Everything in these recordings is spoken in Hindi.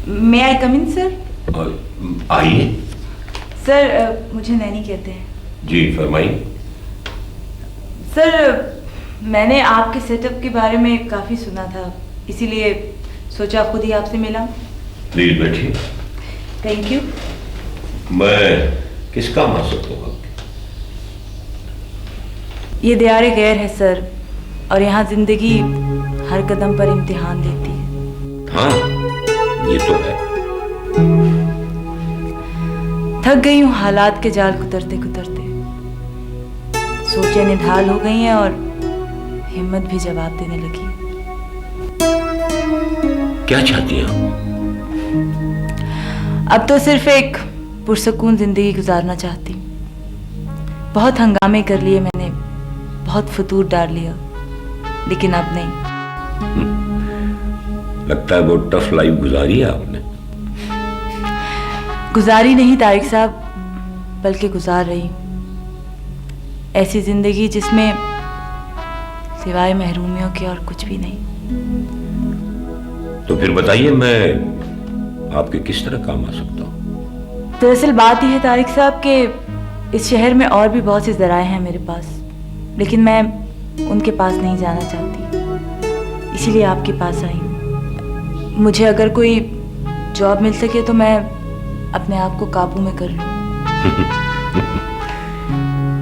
मे आई कम इन सर? आइए। सर मुझे नैनी कहते हैं। जी फरमाइए। सर मैंने आपके सेटअप के बारे में काफ़ी सुना था, इसीलिए सोचा खुद ही आपसे मिला। प्लीज बैठिए। Thank you. मैं किस काम आ सकता हूँ आपके? ये दियारे गैर है सर, और यहाँ जिंदगी हर कदम पर इम्तिहान देती है। हाँ ये तो है। थक गई हूँ हालात के जाल कुतरते कुतरते, सोचें निढाल हो गई हैं और हिम्मत भी जवाब देने लगी। क्या चाहती हैं आप? अब तो सिर्फ एक पुरसकून जिंदगी गुजारना चाहती हूँ। बहुत हंगामे कर लिए मैंने, बहुत फतूर डाल लिया, लेकिन अब नहीं। लगता है बहुत टफ लाइफ गुजारी है आपने। गुजारी नहीं तारिक साहब, बल्कि गुजार रही हूँ ऐसी जिंदगी जिसमें सिवाय महरूमियों के और कुछ भी नहीं। तो फिर बताइए मैं आपके किस तरह काम आ सकता हूँ? दरअसल बात यह है तारिक साहब कि इस शहर में और भी बहुत से ज़राए हैं मेरे पास, लेकिन मैं उनके पास नहीं जाना चाहती, इसीलिए आपके पास आई हूँ। मुझे अगर कोई जॉब मिल सके तो मैं अपने आप को काबू में कर लूँ।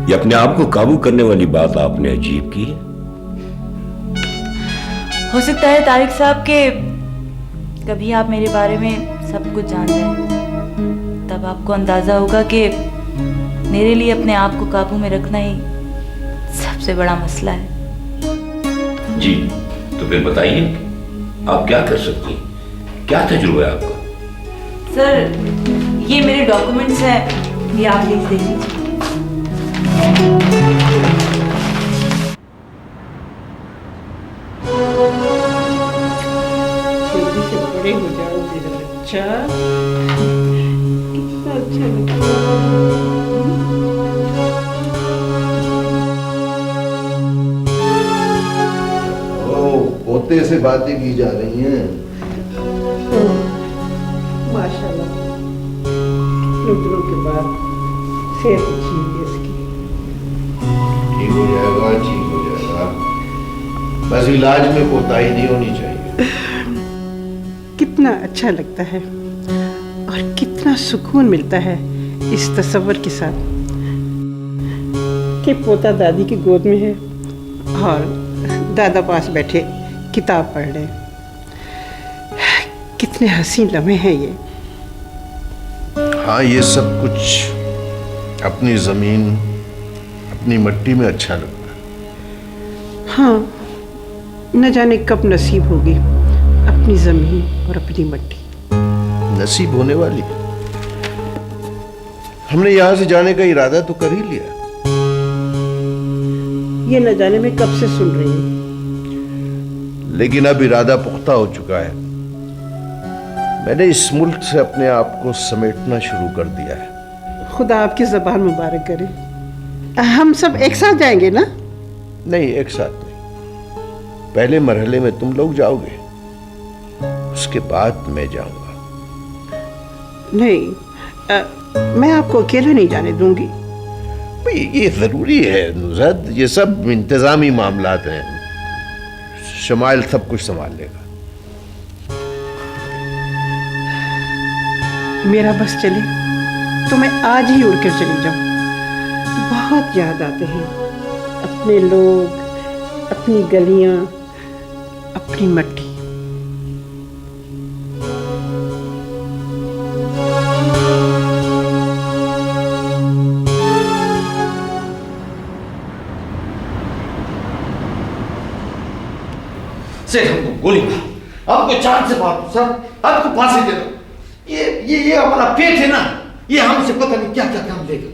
ये अपने आप को काबू करने वाली बात आपने अजीब की है। हो सकता है तारिक साहब के कभी आप मेरे बारे में सब कुछ जान जाएं, तब आपको अंदाजा होगा कि मेरे लिए अपने आप को काबू में रखना ही सबसे बड़ा मसला है। जी तो फिर बताइए आप क्या कर सकती हैं, क्या तजुर्बा है आपका? सर ये मेरे डॉक्यूमेंट्स हैं, ये आप प्लीज देख लीजिए। जल्दी से बड़े हो जाओ मेरा बच्चा, कितना अच्छा लगता है। पोते से बातें की जा रही हैं। माशाल्लाह, कितने दिनों के बाद सेहत अच्छी है इसकी। ठीक हो जाएगा, ठीक हो जाएगा, बस इलाज में कोताही नहीं होनी चाहिए। कितना अच्छा लगता है और कितना सुकून मिलता है इस तसव्वुर के साथ कि पोता दादी की गोद में है और दादा पास बैठे किताब पढ़ रहे। कितने हसीन लम्हे हैं ये। हाँ ये सब कुछ अपनी जमीन अपनी मिट्टी में अच्छा लगता है। हाँ न जाने कब नसीब होगी अपनी जमीन और अपनी मिट्टी। नसीब होने वाली है। हमने यहां से जाने का इरादा तो कर ही लिया। ये न जाने मैं कब से सुन रही हूँ, लेकिन अब इरादा पुख्ता हो चुका है। मैंने इस मुल्क से अपने आप को समेटना शुरू कर दिया है। खुदा आपकी ज़बान मुबारक करे। हम सब एक साथ जाएंगे ना? नहीं एक साथ नहीं, पहले मरहले में तुम लोग जाओगे, उसके बाद मैं जाऊंगा। नहीं मैं आपको अकेले नहीं जाने दूंगी। भाई ये जरूरी है नुज़हत, ये सब इंतजामी मामलात हैं, शमाइल सब कुछ संभाल लेगा। मेरा बस चले तो मैं आज ही उड़कर चली जाऊं। बहुत याद आते हैं अपने लोग, अपनी गलियां, अपनी मिट्टी। सर हमको गोली मार, आपको चार से मार सर, आपको फांसी दे दो। ये हमारा पेट है ना, ये हमसे पता नहीं क्या क्या काम लेगा।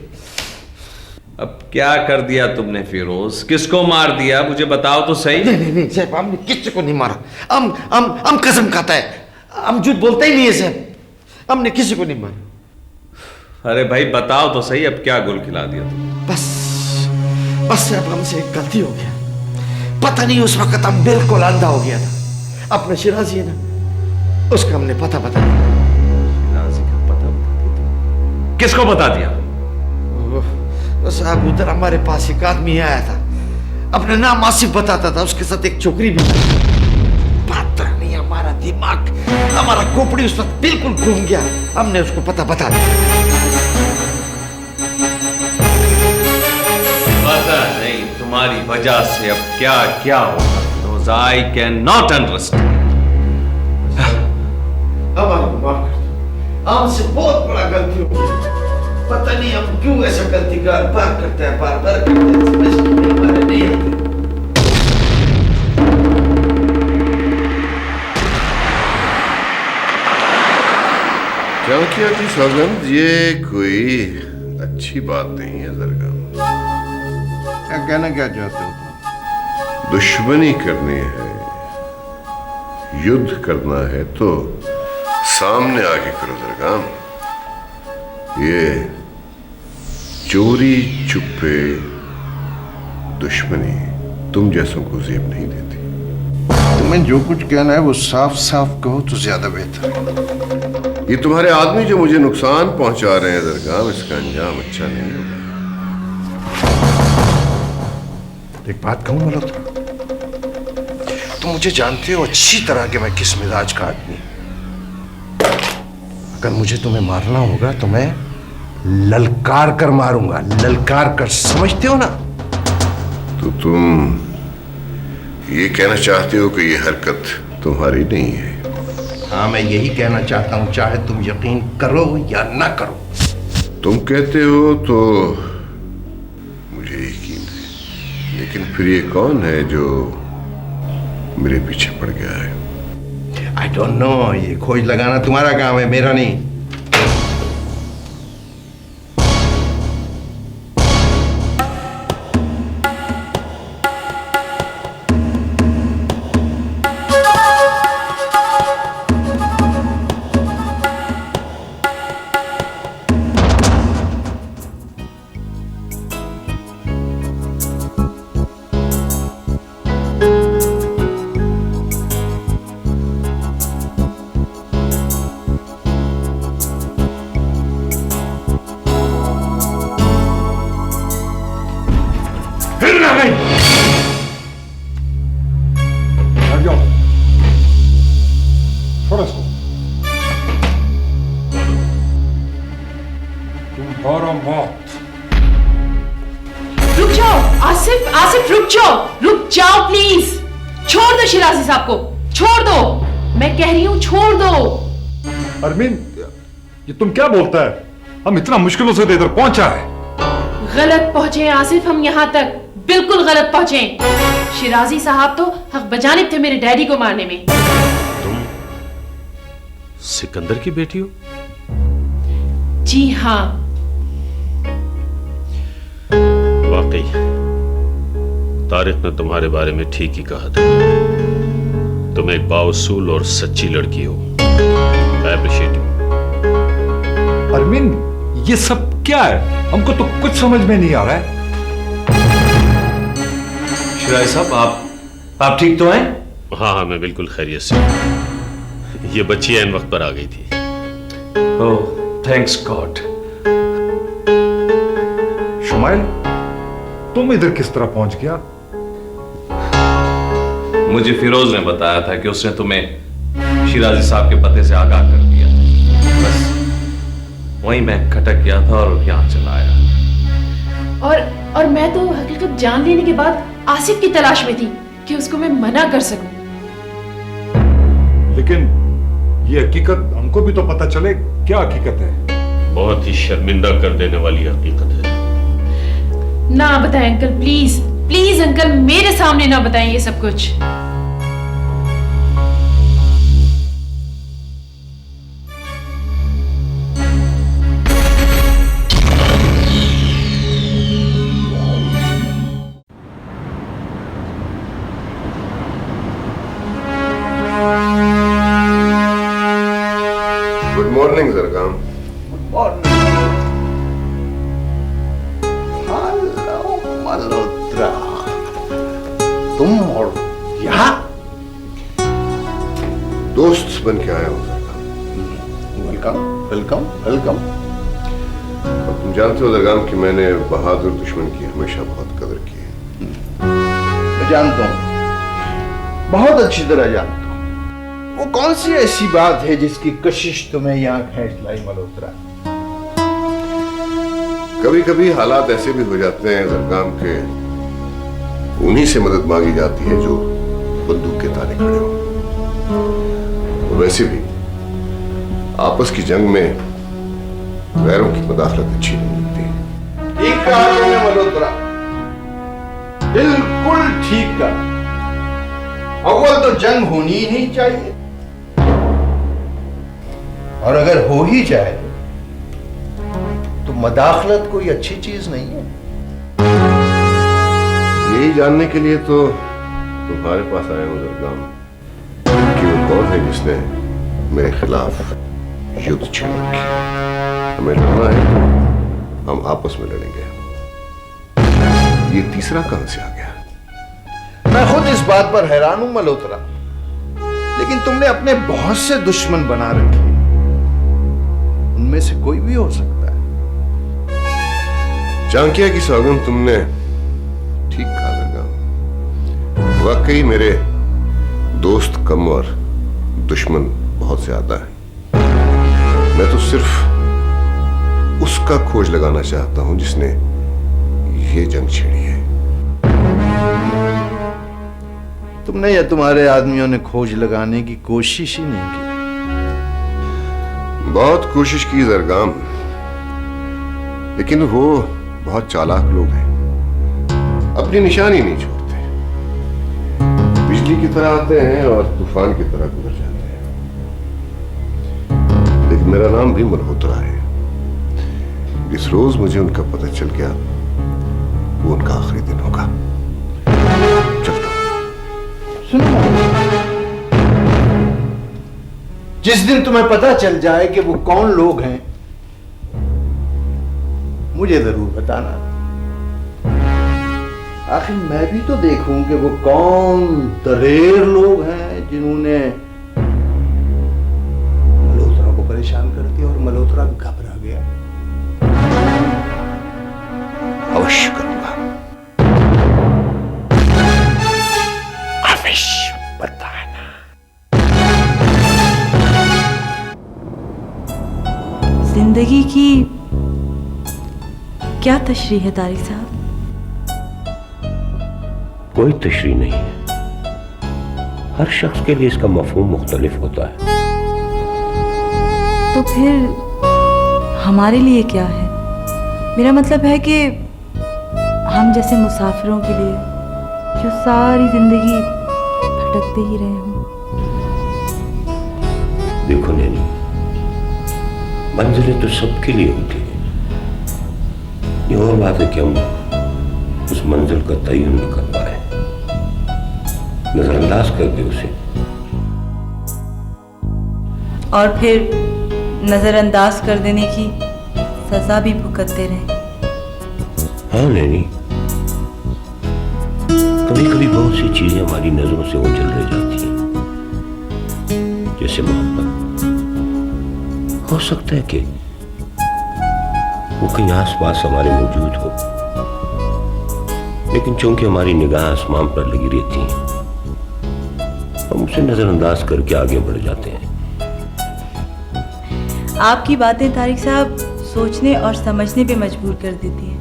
अब क्या कर दिया तुमने फिरोज? किसको मार दिया मुझे बताओ तो सही। नहीं साहब, हमने किसी को नहीं मारा। हम कसम खाता है, हम झूठ बोलते ही नहीं है साहब, हमने किसी को नहीं मारा। अरे भाई बताओ तो सही, अब क्या गुल खिला दिया तुम? बस साहब हमसे एक गलती हो गया, पता नहीं उस वक्त हम बिल्कुल अंधा हो गया था। अपना शिराजी है ना, उसका हमने पता नहीं। किसको बता दिया? तो साहब उधर हमारे पास एक आदमी आया था, अपने नाम आसिफ बताता था, उसके साथ एक छोकरी भी थी। पता नहीं हमारा दिमाग, हमारा खोपड़ी उस वक्त बिल्कुल घूम गया, हमने उसको पता बता दिया। पता नहीं तुम्हारी वजह से अब क्या क्या होगा। I cannot understand. हमारी माफ कर दो, हमसे बहुत बड़ा गलती हो गई। पता नहीं हम क्यों ऐसा गलती बार करते हैं, बार करते हैं, समझ में हमारे नहीं आते। क्या किया थी सौगंध? ये कोई अच्छी बात नहीं है सरगम। क्या कहना क्या चाहते हो? दुश्मनी करनी है, युद्ध करना है तो सामने आके करो सरगम। ये चोरी छुपे दुश्मनी तुम जैसों को जेब नहीं देती। तुम्हें जो कुछ कहना है वो साफ साफ कहो तो ज्यादा बेहतर है। ये तुम्हारे आदमी जो मुझे नुकसान पहुंचा रहे हैं दरगाह, इसका अंजाम अच्छा नहीं होगा। एक बात कहूं मल्होत्रा, तुम मुझे जानते हो अच्छी तरह कि मैं किस मिजाज का आदमी। अगर मुझे तुम्हें मारना होगा तो मैं ललकार कर मारूंगा, ललकार कर, समझते हो ना? तो तुम ये कहना चाहते हो कि ये हरकत तुम्हारी नहीं है? हाँ, मैं यही कहना चाहता हूं, चाहे तुम यकीन करो या ना करो। तुम कहते हो तो मुझे यकीन है, लेकिन फिर ये कौन है जो मेरे पीछे पड़ गया है? आई डोंट नो, ये खोज लगाना तुम्हारा काम है, मेरा नहीं। रुक जाओ आसिफ, आसिफ रुक जाओ प्लीज। छोड़ दो शिराजी साहब को, छोड़ दो, मैं कह रही हूं छोड़ दो। अरमीन, ये तुम क्या बोलता है? हम इतना मुश्किलों से इधर पहुंचा है। गलत पहुंचे आसिफ, हम यहां तक बिल्कुल गलत पहुंचे। शिराजी साहब तो हक बजानिब थे मेरे डैडी को मारने में। तुम सिकंदर की बेटी हो? जी हाँ। वाकई तारिक ने तुम्हारे बारे में ठीक ही कहा था। तुम एक बाउसूल और सच्ची लड़की हो। I appreciate you. अरमीन, ये सब क्या है? हमको तो कुछ समझ में नहीं आ रहा है। शिराजी साहब, आप ठीक तो हैं? हाँ हाँ, मैं बिल्कुल खैरियत से हूं। ये बच्ची ऐन वक्त पर आ गई थी। ओह, थैंक्स गॉड। शुमाइल, तुम इधर किस तरह पहुंच गया? मुझे फिरोज ने बताया था कि उसने तुम्हें शिराजी साहब के पते से आगाह कर दिया। बस वहीं मैं खटक गया था और यहां चला आया। और मैं तो हकीकत जान लेने के बाद आसिफ की तलाश में थी कि उसको मैं मना कर सकूं। लेकिन ये हकीकत हमको भी तो पता चले। क्या हकीकत है? बहुत ही शर्मिंदा कर देने वाली हकीकत है। ना बताएं अंकल, प्लीज प्लीज अंकल, मेरे सामने ना बताएं ये सब कुछ। गुड मॉर्निंग सरगम। मल्होत्रा, तुम और यहाँ? दोस्त बन के आया हूं सरगम। Welcome welcome welcome. तुम जानते हो दरगाम कि मैंने बहादुर दुश्मन की हमेशा बहुत कदर की है। मैं जानता हूं, बहुत अच्छी तरह जानता हूं। वो कौन सी ऐसी बात है जिसकी कशिश तुम्हें यहां खींच लाई मल्होत्रा? कभी कभी हालात ऐसे भी हो जाते हैं दरगाम के, उन्हीं से मदद मांगी जाती है जो बंदूक के ताने खड़े हो। और वैसे भी आपस की जंग में गैरों की मदाखलत अच्छी नहीं लगती। ठीक कहा तुमने मल्होत्रा, बिल्कुल ठीक कहा। अव्वल तो जंग होनी ही नहीं चाहिए, और अगर हो ही जाए तो मदाखलत कोई अच्छी चीज नहीं है। यही जानने के लिए तो तुम्हारे पास आया हूं दरगाम कि वो कौन है जिसने मेरे खिलाफ युद्ध छेड़ रखी। हमें लड़ना है, हम आपस में लड़ेंगे। ये तीसरा कहां से आ गया? मैं खुद इस बात पर हैरान हूं मल्होत्रा, लेकिन तुमने अपने बहुत से दुश्मन बना रखे, उनमें से कोई भी हो सकता है। चाणक्य की सौगंध तुमने ठीक कहा दरगाम, वाकई मेरे दोस्त कम और दुश्मन बहुत ज्यादा है। मैं तो सिर्फ उसका खोज लगाना चाहता हूं जिसने ये जंग छेड़ी है। तुमने या तुम्हारे आदमियों ने खोज लगाने की कोशिश ही नहीं की? बहुत कोशिश की दरगाम, लेकिन वो बहुत चालाक लोग हैं, अपनी निशानी नहीं छोड़ते। बिजली की तरह आते हैं और तूफान की तरह गुजर जाते हैं। लेकिन मेरा नाम भी मल्होत्रा है। जिस रोज मुझे उनका पता चल गया वो उनका आखिरी दिन होगा। चलता हूं। सुनो, जिस दिन तुम्हें पता चल जाए कि वो कौन लोग हैं, मुझे जरूर बताना। आखिर मैं भी तो देखूं कि वो कौन दलेर लोग हैं जिन्होंने मल्होत्रा को परेशान कर दिया और मल्होत्रा घबरा गया। अवश्य करूंगा, अवश्य बताना। जिंदगी की क्या तशरीह है तारिक साहब? कोई तशरीह नहीं है। हर शख्स के लिए इसका मफहूम मुख्तलिफ होता है। तो फिर हमारे लिए क्या है? मेरा मतलब है कि हम जैसे मुसाफिरों के लिए जो सारी जिंदगी भटकते ही रहे हों। देखो नैनी, मंजिलें तो सबके लिए होती हैं। ये और बात है कि हम उस मंजिल का तयन न कर पाए, नजरअंदाज कर दे उसे, और फिर नजरअंदाज कर देने की सजा भी भुगतते रहे। हाँ नैनी, कभी कभी बहुत सी चीजें हमारी नजरों से ओझल रह जाती हैं, जैसे मोहब्बत। हो सकता है कि वो कहीं आसपास हमारे मौजूद हो, लेकिन चूंकि हमारी निगाह आसमान पर लगी रहती है, हम उसे नजरअंदाज करके आगे बढ़ जाते हैं। आपकी बातें तारिक साहब सोचने और समझने पे मजबूर कर देती है।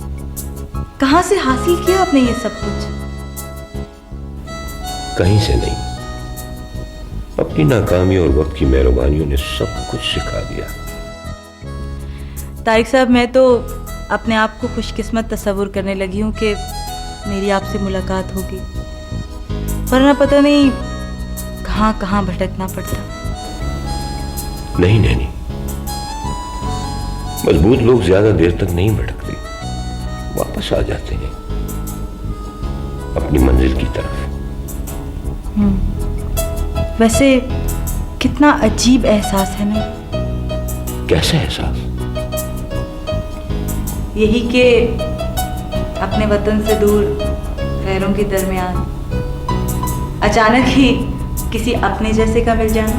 कहां से हासिल किया आपने ये सब कुछ? कहीं से नहीं, अपनी नाकामी और वक्त की मेहरबानियों ने सब कुछ सिखा दिया। तारिक साहब, मैं तो अपने आप को खुशकिस्मत तस्वुर करने लगी हूँ कि मेरी आपसे मुलाकात होगी, वरना पता नहीं कहाँ कहाँ भटकना पड़ता। नहीं नैनी, मजबूत लोग ज्यादा देर तक नहीं भटकते, वापस आ जाते हैं अपनी मंजिल की तरफ। वैसे कितना अजीब एहसास है ना? कैसा एहसास? यही कि अपने वतन से दूर गैरों के दरमियान अचानक ही किसी अपने जैसे का मिल जाना।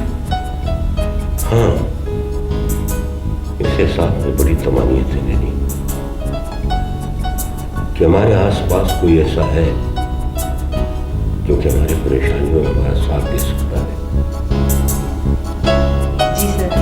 हाँ, इस एहसास में बड़ी तमानियत है नैनी। कि हमारे आसपास कोई ऐसा है जो कि हमारी परेशानियों में हमारा साथ दे सकता है। जी सर।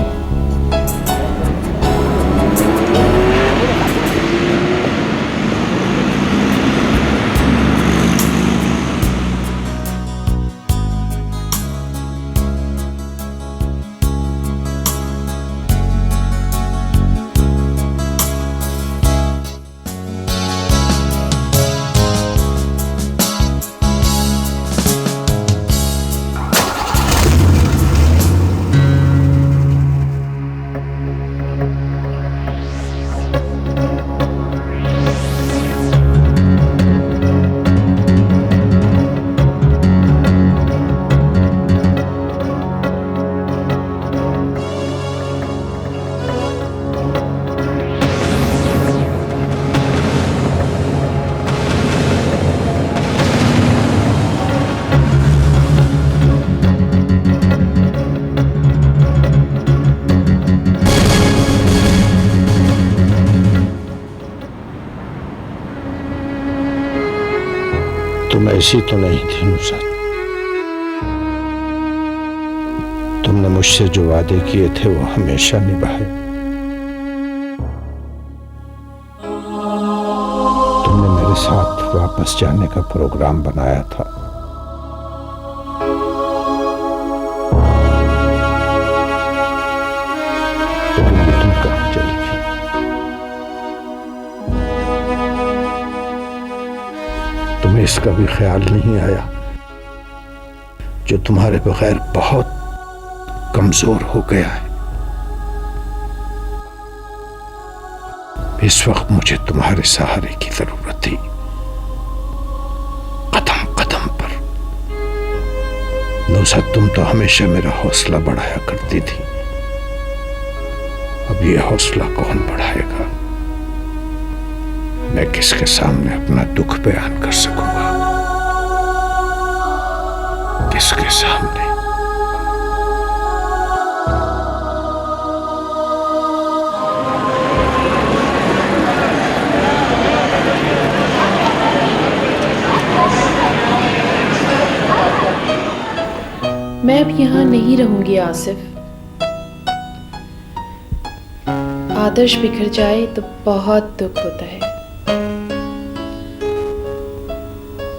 तुम ऐसी तो नहीं थी नुसरत। तुमने मुझसे जो वादे किए थे वो हमेशा निभाए। तुमने मेरे साथ वापस जाने का प्रोग्राम बनाया था। लेकिन तुम कहाँ चली थी? तुम्हें इसका भी ख्याल नहीं आया जो तुम्हारे बगैर बहुत कमजोर हो गया है। इस वक्त मुझे तुम्हारे सहारे की जरूरत थी, कदम कदम पर। नुसरत, तुम तो हमेशा मेरा हौसला बढ़ाया करती थी। अब ये हौसला कौन बढ़ाएगा? मैं किसके सामने अपना दुख बयान कर सकूंगा? किसके सामने? मैं अब यहाँ नहीं रहूंगी आसिफ। आदर्श बिखर जाए तो बहुत दुख होता है,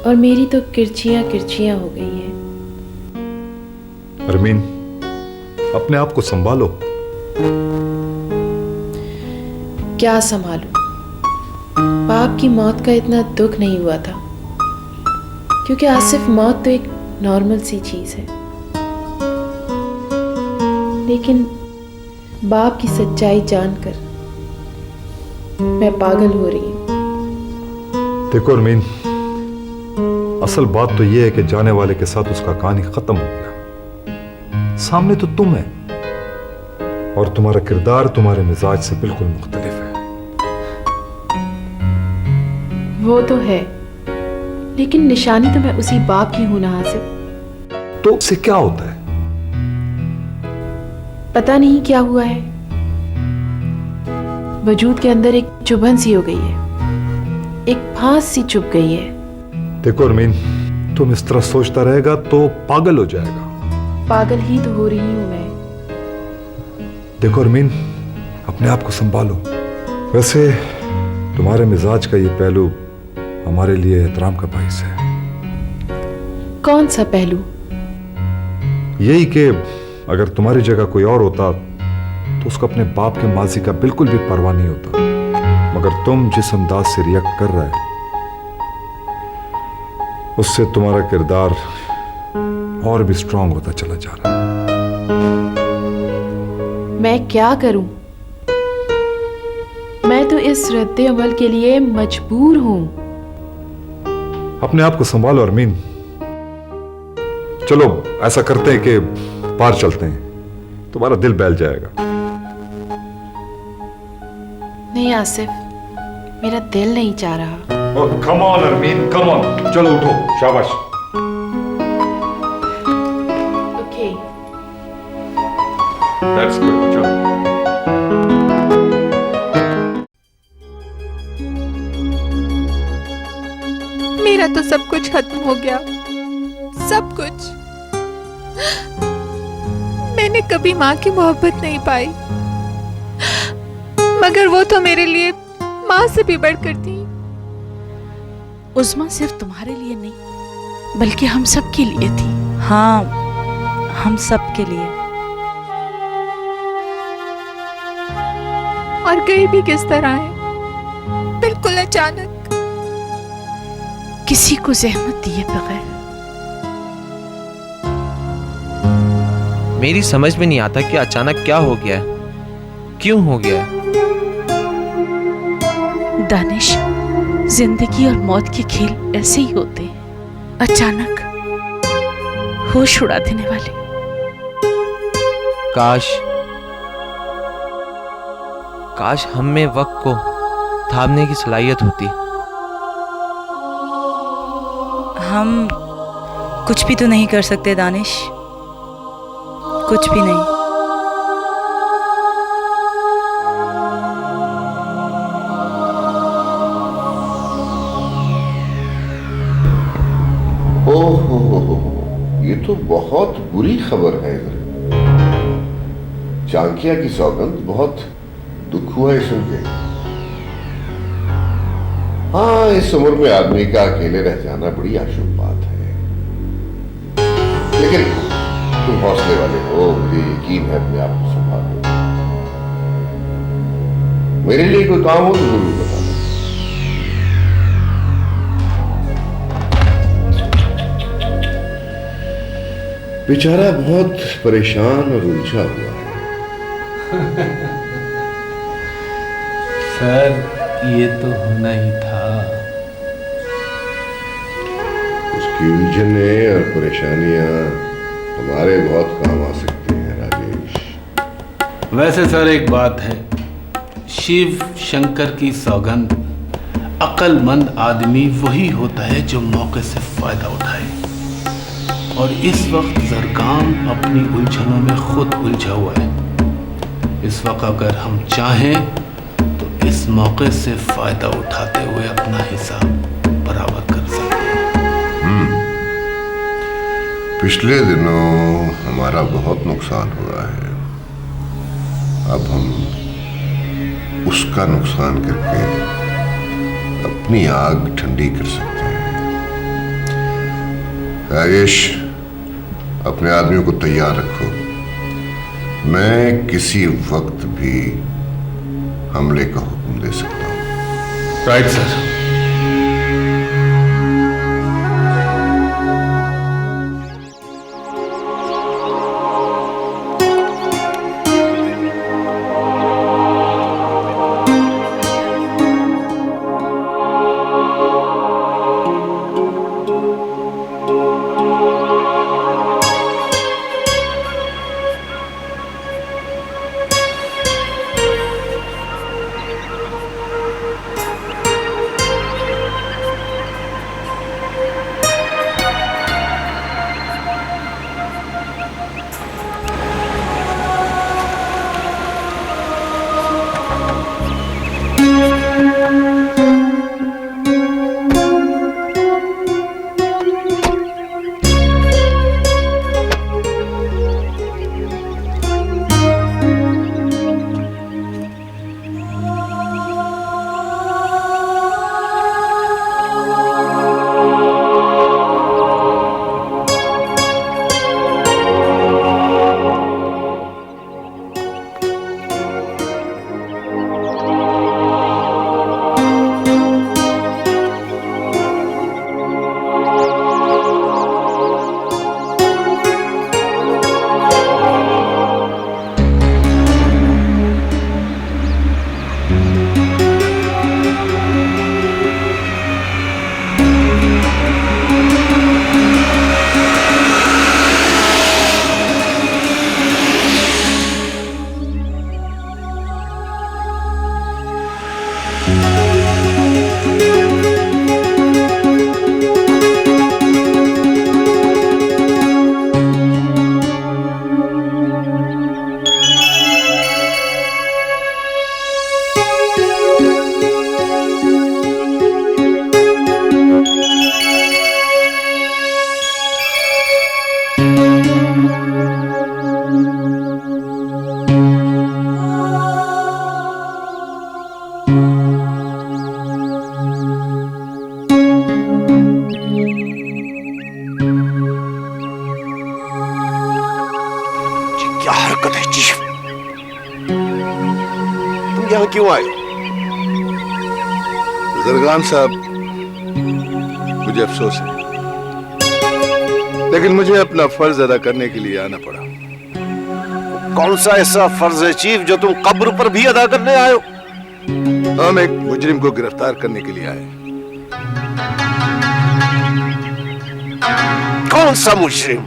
और मेरी तो किरचियां किरचियां हो गई हैं। अरमीन, अपने आप को संभालो। क्या संभालूं? बाप की मौत का इतना दुख नहीं हुआ था, क्योंकि आसिफ मौत तो एक नॉर्मल सी चीज है। लेकिन बाप की सच्चाई जानकर मैं पागल हो रही हूं। देखो अरमीन, असल बात तो यह है कि जाने वाले के साथ उसका कहानी खत्म हो गया। सामने तो तुम है, और तुम्हारा किरदार तुम्हारे मिजाज से बिल्कुल मुख्तलिफ है। वो तो है, लेकिन निशानी तो मैं उसी बाप की हूं ना आसिफ। तो उससे क्या होता है? पता नहीं क्या हुआ है, वजूद के अंदर एक चुभन सी हो गई है, एक फांस सी चुभ गई है। देखो अरमीन, तुम इस तरह सोचता रहेगा तो पागल हो जाएगा। पागल ही तो हो रही हूं मैं। देखो अरमीन, अपने आप को संभालो। वैसे तुम्हारे मिजाज का ये पहलू हमारे लिए एहतराम का बाइस है। कौन सा पहलू? यही कि अगर तुम्हारी जगह कोई और होता तो उसको अपने बाप के माजी का बिल्कुल भी परवाह नहीं होता, मगर तुम जिस अंदाज से रिएक्ट कर रहा है उससे तुम्हारा किरदार और भी स्ट्रांग होता चला जा रहा है। मैं क्या करूं? मैं तो इस रद्द अमल के लिए मजबूर हूं। अपने आप को संभालो अरमीन। चलो ऐसा करते हैं कि पार चलते हैं, तुम्हारा दिल बहल जाएगा। नहीं आसिफ, मेरा दिल नहीं चाह रहा। कम ऑन अरमीन, कम ऑन, चलो उठो, शाबाश। ओके, दैट्स गुड, चलो। तो सब कुछ खत्म हो गया, सब कुछ। मैंने कभी माँ की मोहब्बत नहीं पाई, मगर वो तो मेरे लिए माँ से भी बढ़कर थी। उस्मा सिर्फ तुम्हारे लिए नहीं बल्कि हम सब के लिए थी। हाँ, हम सब के लिए। और गई भी किस तरह है, बिल्कुल अचानक, किसी को जहमत दिए बगैर। मेरी समझ में नहीं आता कि अचानक क्या हो गया है, क्यों हो गया है। दानिश, जिंदगी और मौत के खेल ऐसे ही होते हैं, अचानक होश उड़ा देने वाले। काश हम में वक्त को थामने की सलाहियत होती। हम कुछ भी तो नहीं कर सकते दानिश, कुछ भी नहीं। ओहो, ये तो बहुत बुरी खबर है। चांकिया की सौगंध, बहुत दुख हुआ है सुन के। हाँ, इस उम्र में आदमी का अकेले रह जाना बड़ी अशुभ बात है, लेकिन तुम हौसले वाले हो, मुझे यकीन है अपने आप को संभाल लो। मेरे लिए कोई काम हो तो जरूर बताना। बेचारा बहुत परेशान और उलझा हुआ है। सर, ये तो होना ही था। उसकी उलझने और परेशानियां हमारे बहुत काम आ सकती हैं राजेश। वैसे सर एक बात है, शिव शंकर की सौगंध, अक्लमंद आदमी वही होता है जो मौके से फायदा उठाए। और इस वक्त जरगाम अपनी उलझनों में खुद उलझा हुआ है। इस वक्त अगर हम चाहें तो इस मौके से फायदा उठाते हुए अपना हिसाब बराबर कर सकते हैं। पिछले दिनों हमारा बहुत नुकसान हुआ है, अब हम उसका नुकसान करके अपनी आग ठंडी कर सकते हैं। राजेश, अपने आदमियों को तैयार रखो, मैं किसी वक्त भी हमले का हुक्म दे सकता हूं। Right sir. क्या हरकत है चीफ? तुम यहां क्यों आए? जरगान साहब, मुझे अफसोस है, लेकिन मुझे अपना फर्ज अदा करने के लिए आना पड़ा। कौन सा ऐसा फर्ज है चीफ जो तुम कब्र पर भी अदा करने आए हो? हम एक मुजरिम को गिरफ्तार करने के लिए आए। कौन सा मुजरिम?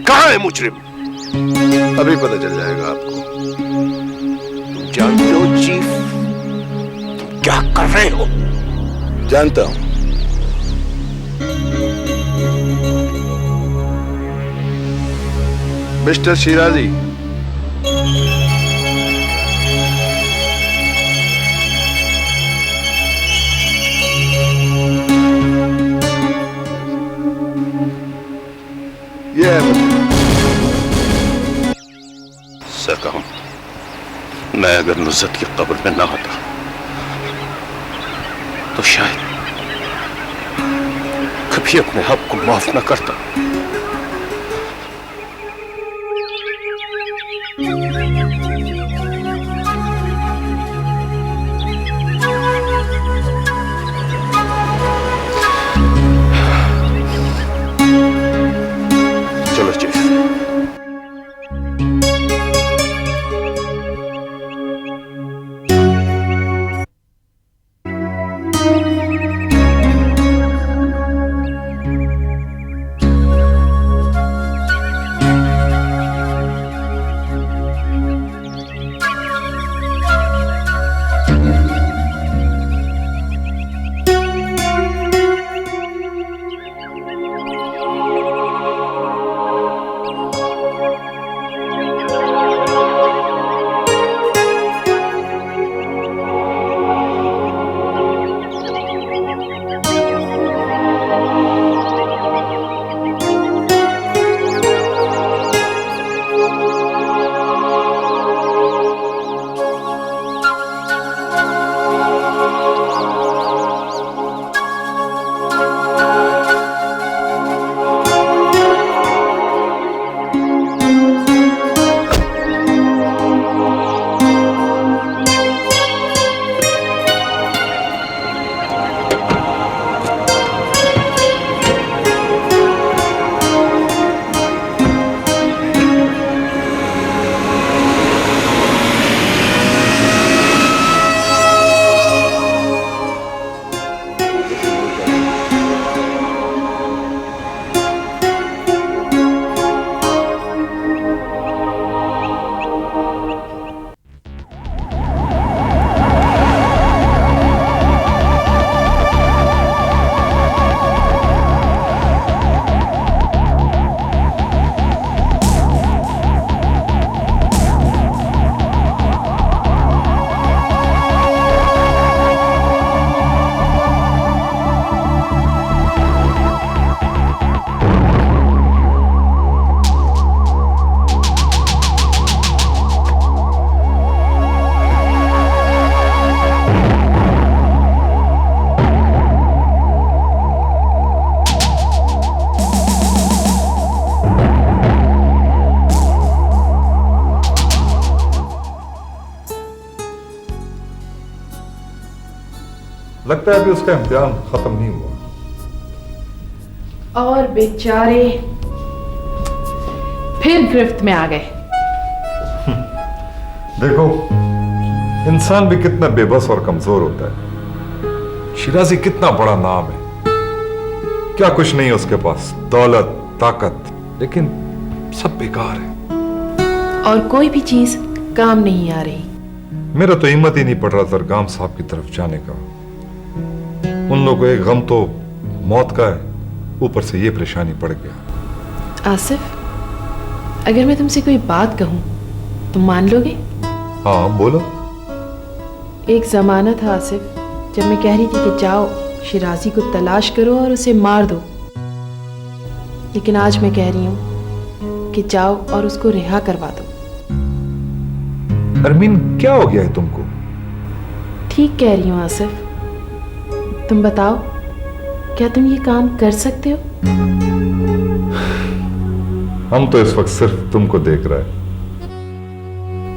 कहां है मुजरिम? अभी पता चल जाएगा आपको। तुम जानते हो चीफ तुम क्या कर रहे हो? जानता हूं। मिस्टर शिराजी, ये है सरकार, मैं अगर नुज़रत की कब्र में ना होता तो शायद कभी अपने आप को माफ न करता। चलो चीफ। लगता है अभी उसका इम्तिहान खत्म नहीं हुआ। और बेचारे फिर गिरफ्त में आ गए। देखो, इंसान भी कितना बेबस और कमजोर होता है। शिराजी कितना बड़ा नाम है, क्या कुछ नहीं है उसके पास, दौलत, ताकत, लेकिन सब बेकार है। और कोई भी चीज काम नहीं आ रही। मेरा तो हिम्मत ही नहीं पड़ रहा जरगाम साहब की तरफ जाने का। उन लोगों को एक गम तो मौत का है, ऊपर से ये परेशानी पड़ गया। आसिफ, अगर मैं तुमसे कोई बात कहूं तुम मान लोगे? हाँ बोलो। एक जमाना था आसिफ जब मैं कह रही थी कि जाओ शिराजी को तलाश करो और उसे मार दो, लेकिन आज मैं कह रही हूं कि जाओ और उसको रिहा करवा दो। अरमीन, क्या हो गया है तुमको? ठीक कह रही हूं आसिफ, तुम बताओ क्या तुम ये काम कर सकते हो? हम तो इस वक्त सिर्फ तुमको देख रहे हैं,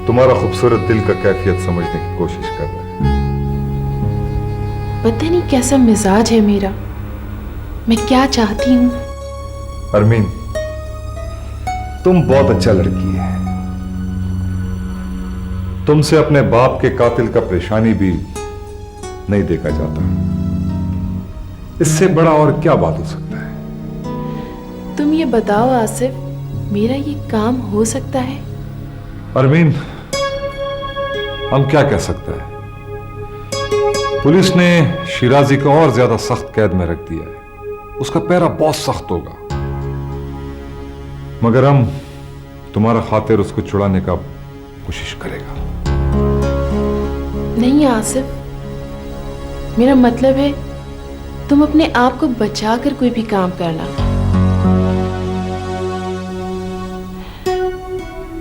तुम्हारा खूबसूरत दिल का कैफियत समझने की कोशिश कर रहे हैं। पता नहीं कैसा मिजाज है मेरा, मैं क्या चाहती हूँ। अरमीन, तुम बहुत अच्छा लड़की है। तुमसे अपने बाप के कातिल का परेशानी भी नहीं देखा जाता। इससे बड़ा और क्या बात हो सकता है? तुम ये बताओ आसिफ, मेरा ये काम हो सकता है? अरमीन, हम क्या कह सकते हैं? पुलिस ने शिराजी को और ज्यादा सख्त कैद में रख दिया है। उसका पहरा बहुत सख्त होगा, मगर हम तुम्हारा खातिर उसको छुड़ाने का कोशिश करेगा। नहीं आसिफ, मेरा मतलब है तुम अपने आप को बचाकर कोई भी काम करना,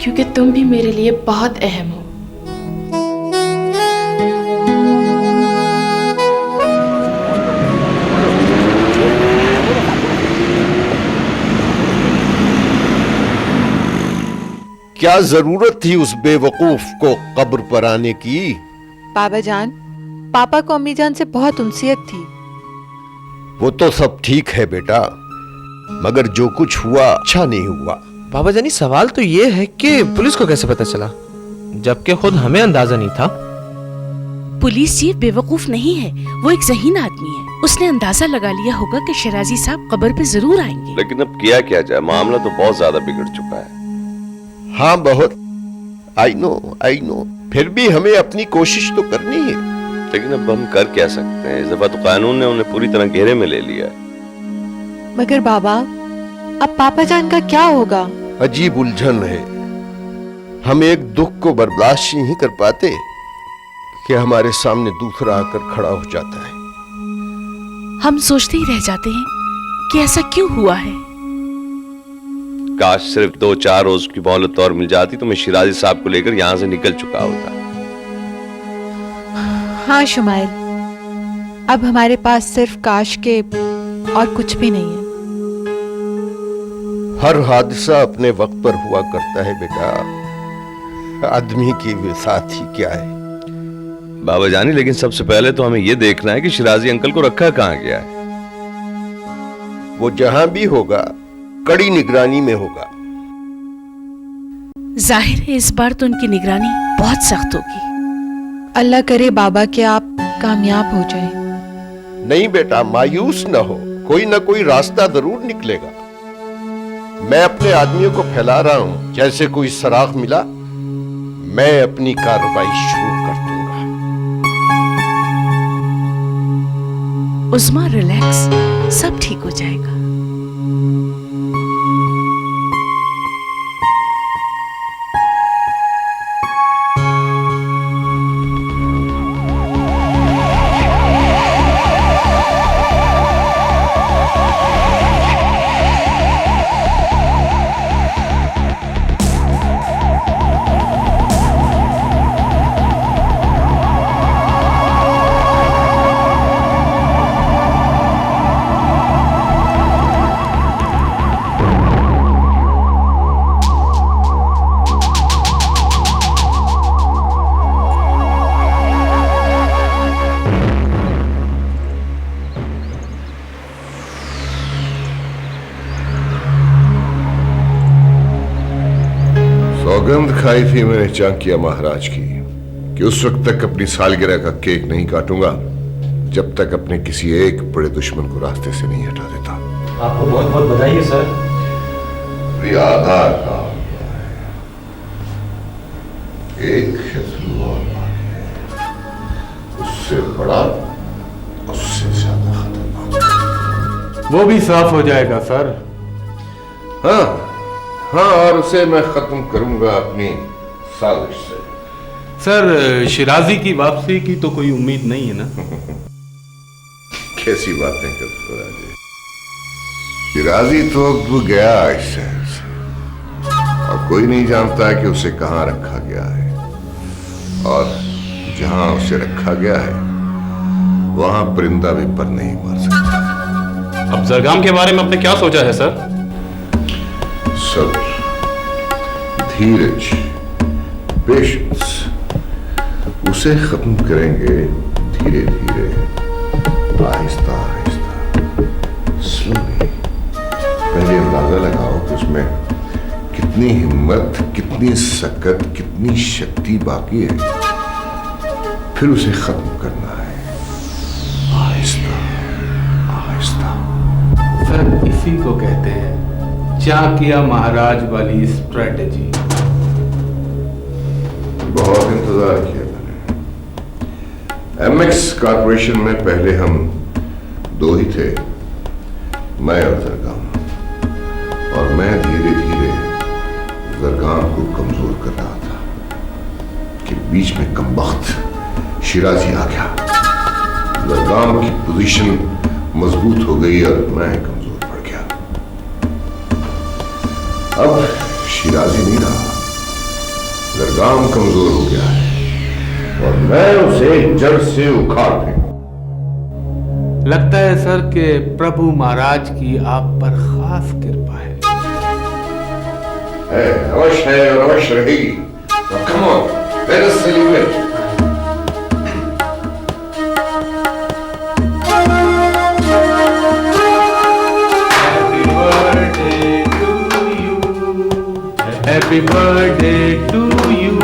क्योंकि तुम भी मेरे लिए बहुत अहम हो। क्या जरूरत थी उस बेवकूफ को कब्र पर आने की? बाबा जान, पापा को अम्मी जान से बहुत उनसियत थी। वो तो सब ठीक है बेटा, मगर जो कुछ हुआ अच्छा नहीं हुआ। बाबा जानी, सवाल तो ये है कि पुलिस को कैसे पता चला, जबकि खुद हमें अंदाजा नहीं था। पुलिस चीफ बेवकूफ नहीं है, वो एक ज़हीन आदमी है। उसने अंदाजा लगा लिया होगा कि शिराजी साहब कब्र पे जरूर आएंगे। लेकिन अब किया क्या जाए, मामला तो बहुत ज्यादा बिगड़ चुका है। हाँ बहुत, आई नो, फिर भी हमें अपनी कोशिश तो करनी है। लेकिन अब हम कर क्या सकते हैं? इस दफा तो कानून ने उन्हें पूरी तरह घेरे में ले लिया। मगर बाबा, अब पापा जान का क्या होगा? अजीब उलझन है। हम एक दुख को बर्दाश्त नहीं कर पाते कि हमारे सामने दूसरा आकर खड़ा हो जाता है। हम सोचते ही रह जाते हैं कि ऐसा क्यों हुआ है। काश सिर्फ 2-4 रोज की मोहलत और मिल जाती तो मैं शिराजी साहब को लेकर यहाँ से निकल चुका होता। हाँ शुमाइल, अब हमारे पास सिर्फ काश के और कुछ भी नहीं है। हर हादसा अपने वक्त पर हुआ करता है बेटा। आदमी की विसात ही क्या है। बाबा जानी, लेकिन सबसे पहले तो हमें यह देखना है कि शिराजी अंकल को रखा कहाँ गया है। वो जहां भी होगा कड़ी निगरानी में होगा। जाहिर है इस बार तो उनकी निगरानी बहुत सख्त होगी। अल्लाह करे बाबा कि आप कामयाब हो जाएं। नहीं बेटा, मायूस न हो, कोई ना कोई रास्ता जरूर निकलेगा। मैं अपने आदमियों को फैला रहा हूं, जैसे कोई सराग मिला मैं अपनी कार्रवाई शुरू कर दूंगा। उस्मा रिलैक्स, सब ठीक हो जाएगा। सौगंध खाई थी मैंने चांकिया महाराज की कि उस वक्त तक अपनी सालगिरह का केक नहीं काटूंगा जब तक अपने किसी एक बड़े दुश्मन को रास्ते से नहीं हटा देता। आपको बहुत बहुत बधाई है सर। आधार का एक शत्रु और उससे बड़ा, उससे ज्यादा खतरनाक। वो भी साफ हो जाएगा सर। हाँ, और उसे मैं खत्म करूंगा अपनी साजिश से। सर, शिराजी की वापसी की तो कोई उम्मीद नहीं है ना? कैसी बातें करते हो राजे? शिराजी तो अब गया इस शहर से और कोई नहीं जानता है कि उसे कहां रखा गया है, और जहां उसे रखा गया है वहां परिंदा भी पर नहीं मार सकता। अब जरगाम के बारे में आपने क्या सोचा है सर? सब्र, धीरज, पेशेंस, उसे खत्म करेंगे धीरे धीरे, आहिस्ता आहिस्ता, स्लोली। पहले अंदाजा लगाओ कि उसमें कितनी हिम्मत, कितनी सकत, कितनी शक्ति बाकी है, फिर उसे खत्म करना है आहिस्ता आहिस्ता। सर इसी को कहते हैं चाकिया महाराज वाली स्ट्रेटेजी। बहुत इंतजार किया मैंने। एमएक्स कॉर्पोरेशन में पहले हम दो ही थे, मैं और जरगाम, और मैं धीरे धीरे जरगाम को कमजोर कर रहा था कि बीच में कमबख्त शिराजी आ गया। जरगाम की पोजीशन मजबूत हो गई और मैं कमजोर पड़ गया। अब शिराजी नहीं रहा, जरगाम कमजोर हो गया है और मैं उसे जड़ से उखाड़ फेंकूं। लगता है सर कि प्रभु महाराज की आप पर खास कृपा है। अवश्य है और अवश्य रहेगी। Come on, let us celebrate. Happy birthday to you.